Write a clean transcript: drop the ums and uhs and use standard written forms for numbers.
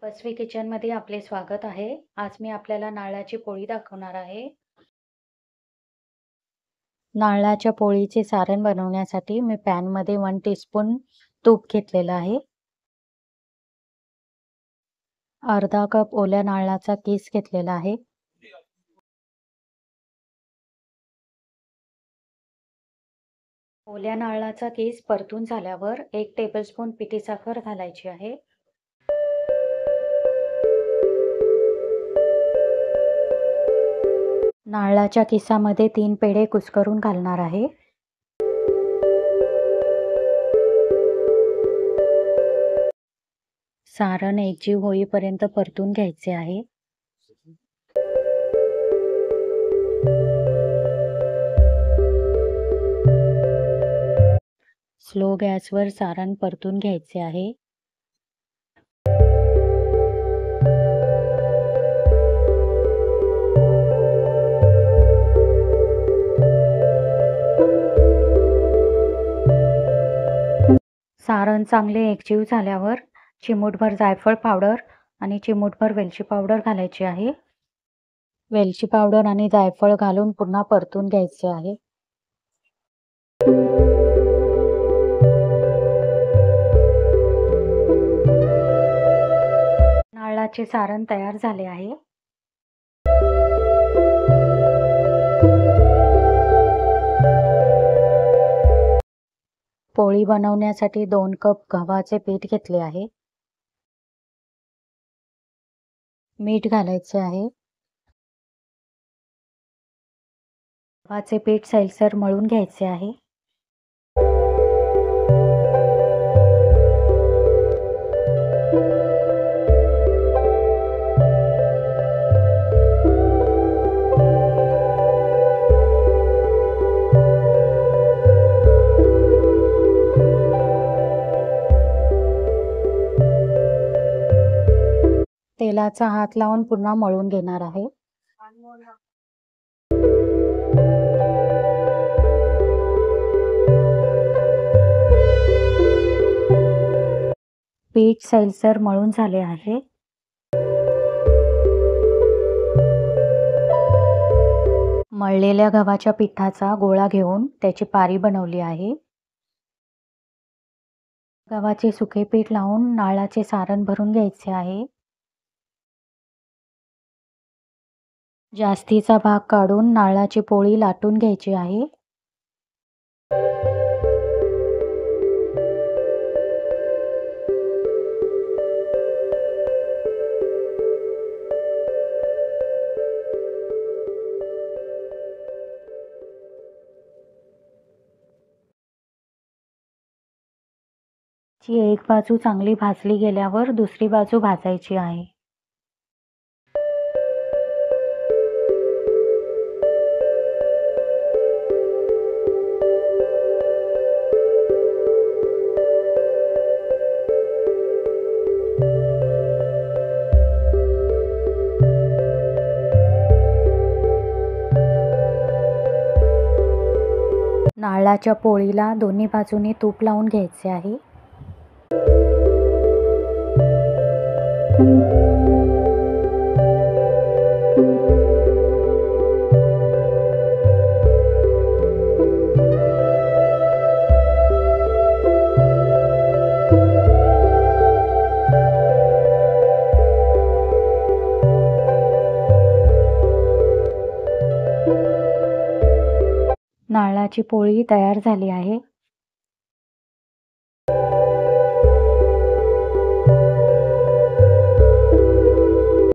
बसवी किचनमध्ये आपले स्वागत आहे. आज मी आपल्याला नारळाची पोळी दाखवणार आहे. नारळाच्या पोळीचे सारण बनवण्यासाठी मी पॅनमध्ये 1 टीस्पून तूप घेतलेलं आहे. अर्धा कप ओल्या नारळाचा कीस घेतलेला आहे. ओल्या नारळाचा कीस परतून झाल्यावर 1 टेबलस्पून पिठी साखर घालायची आहे. नारळाच्या किसामध्ये 3 पेढे कुस्करून घालणार आहे. सारण एकजीव होईपर्यंत परतून घ्यायचे आहे. स्लो गॅसवर सारण परतून घ्यायचे आहे. सारण चांगले एकजीव झाल्यावर चिमूटभर जायफळ पावडर आणि चिमूटभर वेलची पावडर घालायची आहे. वेलची पावडर आणि जायफळ घालून पुन्हा परतून घ्यायचे आहे. नारळाचे सारण तयार झाले आहे. पोळी बनवण्यासाठी 2 कप गव्हाचे पीठ घेतले आहे. मीठ घालायचे आहे. गव्हाचे पीठ सैलसर मळून घ्यायचे आहे. तेलाचा हात लावून पुन्हा मळून घेणार आहे. पीठ सैलसर मळून झाले आहे. मळलेल्या गव्हाच्या पिठाचा गोळा घेऊन त्याची पारी बनवली आहे. गव्हाचे सुके पीठ लावून नारळाचे सारण भरून घ्यायचे आहे. जास्तीचा भाग काढून नारळाची पोळी लाटून घ्यायची आहे. ची एक बाजू चांगली भाजली गेल्यावर दुसरी बाजू भाजायची आहे. नारळाच्या पोळीला दोन्ही बाजूनी तूप लावून घ्यायचे आहे. नारळाची पोळी तयार झाली आहे.